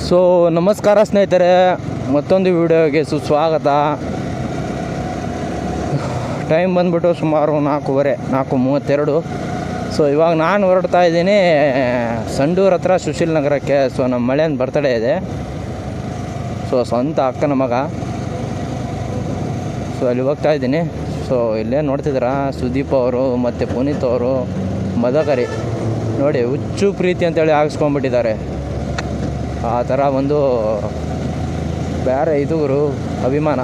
So ನಮಸ್ಕಾರ ಸ್ನೇಹಿತರೆ, ಮತ್ತೊಂದು ವಿಡಿಯೋಗೆ ಸುಸ್ವಾಗತ. ಟೈಮ್ ಬಂದ್ಬಿಟ್ಟು ಸುಮಾರು 4:32. ಸೊ ಇವಾಗ ನಾನು ಹೊರಡ್ತಾ ಇದ್ದೀನಿ ಸಂಡೂರು ಹತ್ರ ಸುಶೀಲ್ ನಗರಕ್ಕೆ. ಸೊ ನಮ್ಮ ಮಳೆಯನ್ ಬರ್ತಡೇ ಇದೆ. ಸೊ ಸ್ವಂತ ಅಕ್ಕನ ಮಗ. ಸೊ ಅಲ್ಲಿ ಹೋಗ್ತಾ ಇದ್ದೀನಿ. ಸೊ ಇಲ್ಲೇ ನೋಡ್ತಿದ್ದೀರಾ, ಸುದೀಪ್ ಅವರು ಮತ್ತು ಪುನೀತ್ ಅವರು ಮದಕರಿ ನೋಡಿ ಹುಚ್ಚು ಪ್ರೀತಿ ಅಂತೇಳಿ ಹಾಕ್ಸ್ಕೊಂಡ್ಬಿಟ್ಟಿದ್ದಾರೆ. ಆ ಥರ ಒಂದು ಬೇರೆ ಇದು ಅಭಿಮಾನ.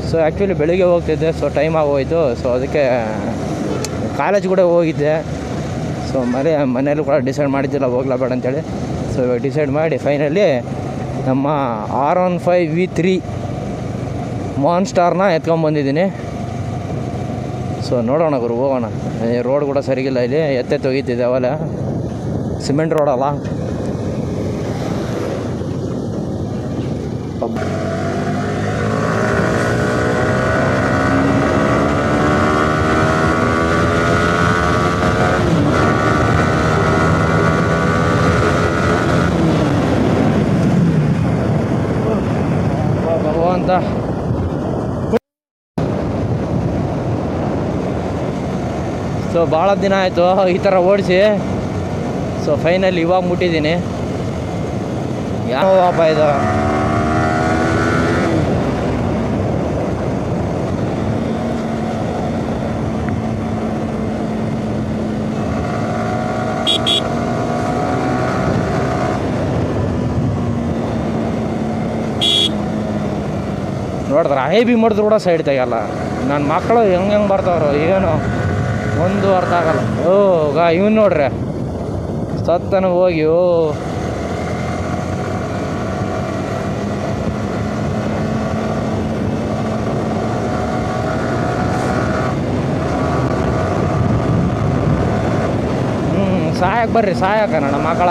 ಸೊ ಆ್ಯಕ್ಚುಲಿ ಬೆಳಿಗ್ಗೆ ಹೋಗ್ತಿದ್ದೆ, ಸೊ ಟೈಮ್ ಆಗೋಯ್ತು. ಸೊ ಅದಕ್ಕೆ ಕಾಲೇಜ್ ಕೂಡ ಹೋಗಿದ್ದೆ. ಸೊ ಮನೆಯಲ್ಲೂ ಕೂಡ ಡಿಸೈಡ್ ಮಾಡಿದ್ದಿಲ್ಲ ಹೋಗ್ಲಾ ಬೇಡ ಅಂತೇಳಿ. ಸೊ ಇವಾಗ ಡಿಸೈಡ್ ಮಾಡಿ ಫೈನಲಿ ನಮ್ಮ R15 V3 ಮಾನ್ಸ್ಟಾರ್ನ ಎತ್ಕೊಂಡ್ಬಂದಿದ್ದೀನಿ. ಸೊ ನೋಡೋಣ ಹೋಗೋಣ. ರೋಡ್ ಕೂಡ ಸರಿಗಿಲ್ಲ, ಇಲ್ಲಿ ಎತ್ತೆತ್ತು ಹೋಗಿದ್ದಿದೆ ಅವಲ್ಲ, ಸಿಮೆಂಟ್ ರೋಡ್ ಅಲ್ಲ. ಭಗವಂತ, ಸೊ ಭಾಳ ದಿನ ಆಯಿತು ಈ ಥರ ಓಡಿಸಿ. ಸೊ ಫೈನಲ್ ಇವಾಗ ಮುಟ್ಟಿದ್ದೀನಿ. ಯಾವ ಪಾಪ ಇದು, ನೋಡಿದ್ರೆ ಬಿ ಮಾಡಿದ್ರು ಕೂಡ ಸೈಡ್ ತೆಗಿಯಲ್ಲ. ನನ್ನ ಮಕ್ಕಳು ಹೆಂಗೆ ಬರ್ತಾವ್ರು ಏನು ಒಂದು ಅರ್ಥ ಆಗಲ್ಲ. ಇವನು ನೋಡ್ರಿ ಸತ್ತನ ಹೋಗಿ ಸಾಯಕ್ಕೆ ಬರ್ರಿ, ಸಾಯಕ ನನ್ನ ಮಕ್ಕಳ.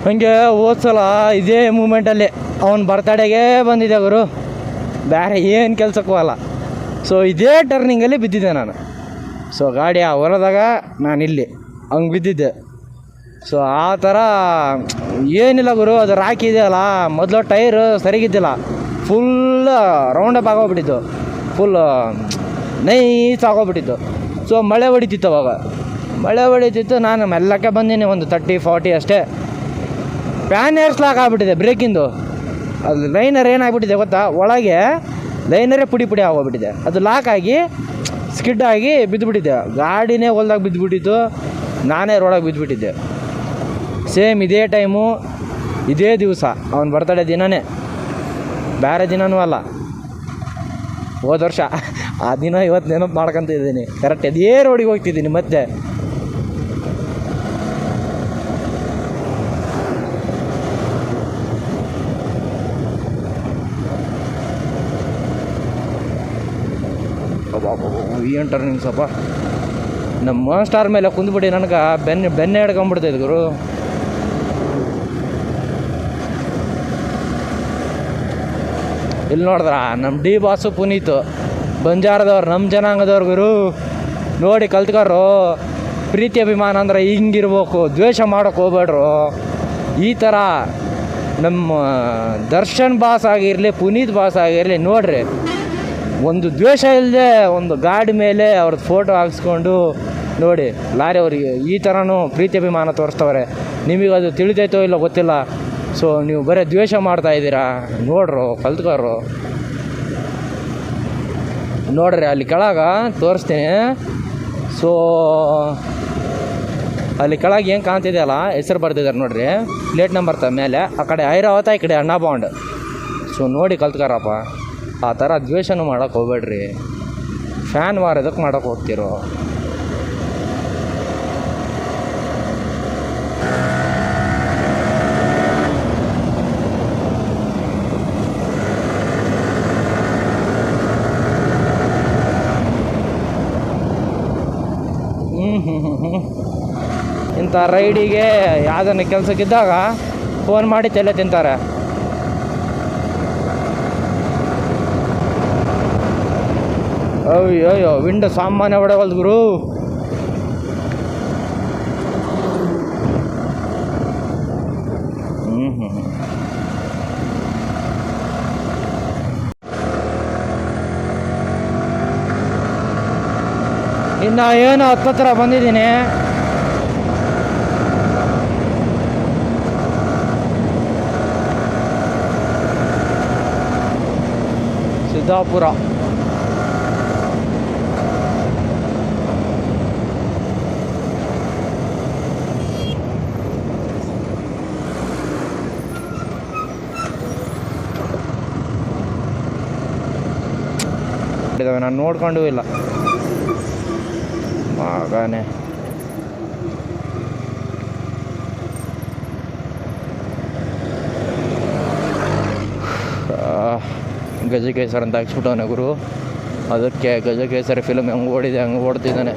ಹಂಗೆ ಹೋದ್ಸಲ ಇದೇ ಮೂಮೆಂಟಲ್ಲಿ ಅವನ ಬರ್ತಡೇಗೆ ಬಂದಿದ್ದೆ ಗುರು, ಬೇರೆ ಏನು ಕೆಲಸಕ್ಕೂ ಅಲ್ಲ. ಸೊ ಇದೇ ಟರ್ನಿಂಗಲ್ಲಿ ಬಿದ್ದಿದ್ದೆ ನಾನು. ಸೊ ಗಾಡಿ ಹೊರದಾಗ ನಾನಿಲ್ಲಿ ಹಂಗೆ ಬಿದ್ದಿದ್ದೆ. ಸೊ ಆ ಥರ ಏನಿಲ್ಲ ಗುರು, ಅದು ರಾಕಿ ಇದೆಯಲ್ಲ, ಮೊದಲು ಟೈರು ಸರಿಗಿದ್ದಿಲ್ಲ, ಫುಲ್ ರೌಂಡಪ್ ಆಗೋಗ್ಬಿಟ್ಟಿತ್ತು, ಫುಲ್ ನೈಸ್ ಆಗೋಗ್ಬಿಟ್ಟಿತ್ತು. ಸೊ ಮಳೆ ಹೊಡಿತಿತ್ತು ಅವಾಗ, ಮಳೆ ಹೊಡಿತಿತ್ತು. ನಾನು ಮೆಲ್ಲಕ್ಕೆ ಬಂದೀನಿ, ಒಂದು 30-40 ಅಷ್ಟೇ. ಪ್ಯಾನ್ ಏರ್ ಲಾಕ್ ಆಗಿಬಿಟ್ಟಿದೆ ಬ್ರೇಕಿಂದು. ಅದು ಲೈನರ್ ಏನಾಗ್ಬಿಟ್ಟಿದೆ ಗೊತ್ತಾ, ಒಳಗೆ ಲೈನರೇ ಪುಡಿ ಆಗೋಗ್ಬಿಟ್ಟಿದೆ. ಅದು ಲಾಕ್ ಆಗಿ ಸ್ಕಿಡ್ ಆಗಿ ಬಿದ್ದುಬಿಟ್ಟಿದ್ದೆ. ಗಾಡಿನೇ ಹೊಲ್ದಾಗ ಬಿದ್ದುಬಿಟ್ಟಿತ್ತು, ನಾನೇ ರೋಡಾಗಿ ಬಿದ್ದುಬಿಟ್ಟಿದ್ದೆ. ಸೇಮ್ ಇದೇ ಟೈಮು, ಇದೇ ದಿವಸ, ಅವನ ಬರ್ತಡೇ ದಿನವೇ, ಬೇರೆ ದಿನವೂ ಅಲ್ಲ, ಹೋದ ವರ್ಷ. ಆ ದಿನ ಇವತ್ತು ನೆನಪು ಮಾಡ್ಕೊತಿದ್ದೀನಿ ಕರೆಕ್ಟ್. ಅದೇ ರೋಡಿಗೆ ಹೋಗ್ತಿದ್ದೀನಿ ಮತ್ತೆ. ಏನು ಟರ್ನಿಂಗ್ ಸ್ವಲ್ಪ ನಮ್ಮ ಸ್ಟಾರ್ ಮೇಲೆ ಕುಂದ್ಬಿಟ್ಟು ನನಗೆ ಬೆನ್ನೆ ಹಿಡ್ಕೊಂಡ್ಬಿಡ್ತೈತೆ ಗುರು. ಇಲ್ಲಿ ನೋಡಿದ್ರ ನಮ್ಮ ಡಿ ಬಾಸು ಪುನೀತು ಬಂಜಾರದವ್ರು, ನಮ್ಮ ಜನಾಂಗದವ್ರು ಗುರು. ನೋಡಿ ಕಲ್ತ್ಕೊರು, ಪ್ರೀತಿ ಅಭಿಮಾನ ಅಂದ್ರೆ ಹಿಂಗಿರ್ಬೇಕು, ದ್ವೇಷ ಮಾಡೋಕೆ ಹೋಗ್ಬೇಡ್ರು. ಈ ಥರ ನಮ್ಮ ದರ್ಶನ್ ಬಾಸ್ ಆಗಿರಲಿ, ಪುನೀತ್ ಬಾಸ್ ಆಗಿರಲಿ, ನೋಡ್ರಿ ಒಂದು ದ್ವೇಷ ಇಲ್ಲದೆ ಒಂದು ಗಾಡಿ ಮೇಲೆ ಅವ್ರದ್ದು ಫೋಟೋ ಹಾಕ್ಸ್ಕೊಂಡು ನೋಡಿ ಲಾರಿ ಅವರಿಗೆ ಈ ಥರನೂ ಪ್ರೀತಿ ಅಭಿಮಾನ ತೋರಿಸ್ತವ್ರೆ. ನಿಮಗದು ತಿಳಿದೈತೋ ಇಲ್ಲ ಗೊತ್ತಿಲ್ಲ. ಸೊ ನೀವು ಬರೀ ದ್ವೇಷ ಮಾಡ್ತಾಯಿದ್ದೀರಾ, ನೋಡ್ರು ಕಲ್ತ್ಕೊರು. ನೋಡ್ರಿ ಅಲ್ಲಿ ಕೆಳಗೆ ತೋರಿಸ್ತೀನಿ. ಸೊ ಅಲ್ಲಿ ಕೆಳಗೆ ಏನು ಕಾಣ್ತಿದೆಯಲ್ಲ ಹೆಸರು ಬರ್ತಿದ್ದಾರೆ ನೋಡ್ರಿ, ಪ್ಲೇಟ್ ನಂಬರ್ ಮೇಲೆ. ಆ ಕಡೆ ಐರಾವತ, ಈ ಕಡೆ ಅಣ್ಣ ಬಾಂಡ್. ಸೊ ನೋಡಿ ಕಲ್ತ್ಕಾರಪ್ಪ. ಆ ಥರ ದ್ವೇಷನೂ ಮಾಡೋಕ್ಕೆ ಹೋಗ್ಬೇಡ್ರಿ. ಫ್ಯಾನ್ ವಾರ್ ಎದಕ್ಕೆ ಮಾಡೋಕ್ಕೆ ಹೋಗ್ತಿರೋ? ಇಂಥ ರೈಡಿಗೆ ಯಾವುದನ್ನು ಕೆಲಸಕ್ಕಿದ್ದಾಗ ಫೋನ್ ಮಾಡಿ ತಲೆ ತಿಂತಾರೆ. ಅಯ್ಯೋ ವಿಂಡೋ ಸಾಮಾನ್ಯ ಹೊಡೆವಲ್ದು ಗುರು. ಇನ್ನು ಏನು ಹತ್ತತ್ರ ಬಂದಿದ್ದೀನಿ. ಸಿದ್ದಾಪುರ. ನಾನು ನೋಡ್ಕೊಂಡೂ ಇಲ್ಲ ಮಗನೇ. ಗಜಕೇಸರ್ ಅಂತ ಹಾಕ್ಸ್ಬಿಟ್ಟವನೆ ಗುರು. ಅದಕ್ಕೆ ಗಜಕೇಸರಿ ಫಿಲ್ಮ್ ಹೆಂಗೆ ಓಡಿದೆ ಹಂಗೆ ಓಡ್ತಿದ್ದಾನೆ.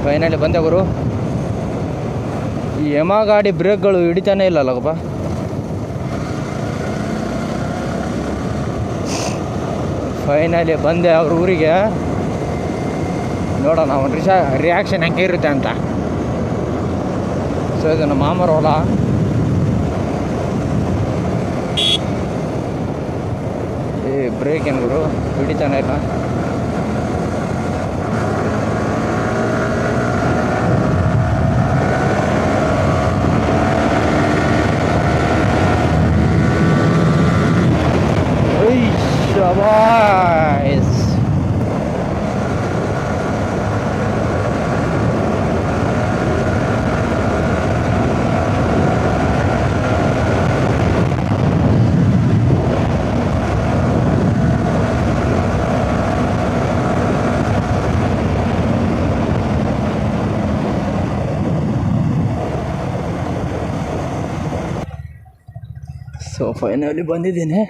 ಫೈನಲಿ ಬಂದೆ ಗುರು. ಈ ಯಮ ಗಾಡಿ ಬ್ರೇಕ್ಗಳು ಹಿಡಿತಾನೆ ಇಲ್ಲಲ್ಲಪ್ಪ. ಫೈನಲಿ ಬಂದೆ ಅವ್ರ ಊರಿಗೆ. ನೋಡೋಣ ಅವನ ರಿಯಾಕ್ಷನ್ ಹೆಂಗೆ ಇರುತ್ತೆ ಅಂತ. ಸೊ ಇದು ನಮ್ಮ ಮಾಮರ ಹೊಲ. ಈ ಬ್ರೇಕ್ ಏನು ಗುರು ಹಿಡಿತಾನೆ ಇಲ್ಲ. Boys. ಸೊ ಫೈನಲಿ ಬಂದಿದ್ದೀನಿ.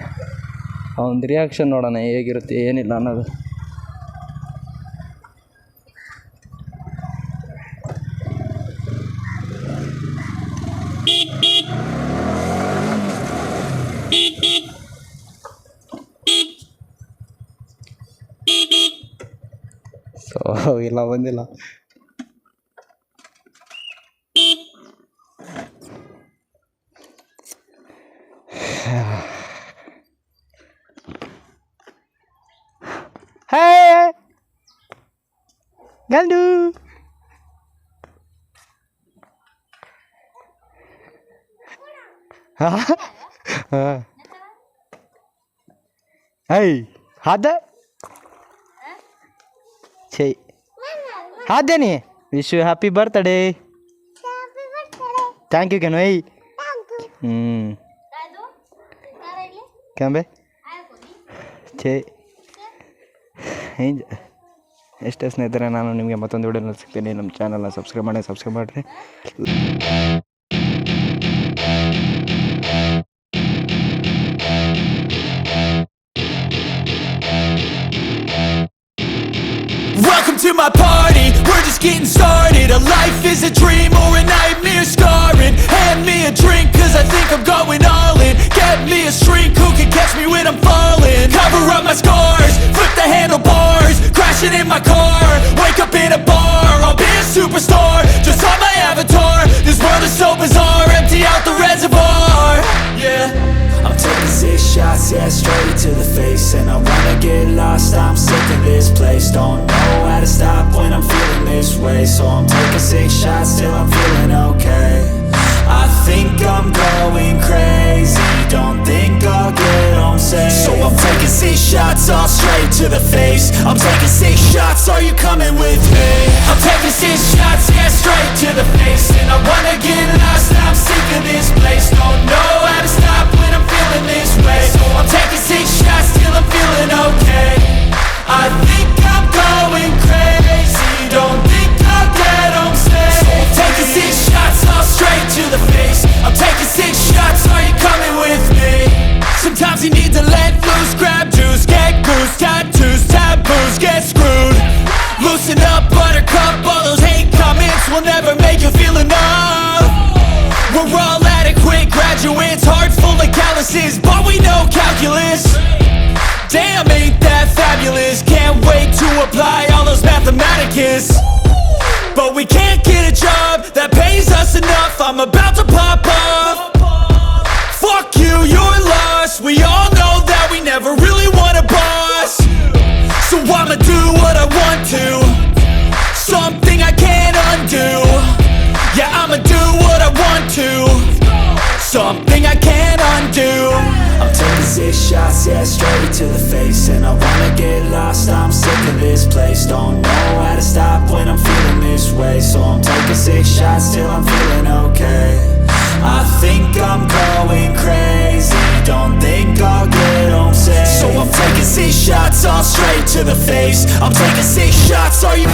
ಅವನ ರಿಯಾಕ್ಷನ್ ನೋಡೋಣ ಹೇಗಿರುತ್ತೆ ಏನಿಲ್ಲ ಅನ್ನೋದು. ಸೊ ಇಲ್ಲ ಬಂದಿಲ್ಲ. Hey, Gandu. Hey, hada? Hey, hada ni? Wish you happy birthday. Happy birthday. Thank you, Kanu. Hey. Thank you. Kambe? Hey. ಎಷ್ಟೇ ಸ್ನೇಹಿತರೆ, ನಾನು ನಿಮಗೆ ಮತ್ತೊಂದು ವಿಡಿಯೋನಲ್ಲಿ ಸಿಗ್ತೀನಿ. ನಮ್ಮ ಚಾನಲ್ನ ಸಬ್ಸ್ಕ್ರೈಬ್ ಮಾಡಿರಿ. Welcome to my party, we're just getting started. A life is a dream or a nightmare scarring. Hand me a drink cause I think I'm gone. a shrink who can catch me when I'm falling. Cover up my scars, flip the handlebars, crashing in my car, wake up in a bar. I'll be a superstar, just on my avatar. This world is so bizarre, empty out the reservoir. Yeah, I'm taking 6 shots, yeah, straight to the face. And I wanna get lost, I'm sick of this place. Don't know how to stop when I'm feeling this way. So I'm taking 6 shots till I'm feeling okay. I think I'm going crazy, don't think I'll get home safe. So I'm taking 6 shots, all straight to the face. I'm taking 6 shots, are you coming with me? I'm taking 6 shots, yeah, straight to the face. And I wanna get lost, I'm sick of this place. Don't know how to stop when I'm feeling this way. So I'm taking 6 shots till I'm feeling okay. I think I'm going crazy, don't think I'll get home safe. So I'm taking 6 shots, all straight to the face. I'm taking 6 shots, are you coming with me? Sometimes you need to let loose, grab juice, get goose, tattoos, taboos, get screwed. Loosen up, buttercup, all those hate comments will never make you feel enough. We're all adequate graduates, hearts full of calluses, but we know calculus. Damn, ain't that fabulous? Can't wait to apply all those mathematicus. But we can't get a job that pays us enough. I'm about to pop off. Fuck you, you're lost. We all know that we never really want a boss. So I'ma do what I want to, something I can't undo. Yeah, I'ma do what I want to, something I can't undo. I'm taking 6 shots, yeah, straight to the face. And I wanna get lost, I'm sick of this place. Don't know how to stop when I'm feeling this way. So I'm taking 6 shots till I'm feeling okay. I think I'm going crazy, don't think I'll get home safe. So I'm taking 6 shots, all straight to the face. I'm taking 6 shots, are you...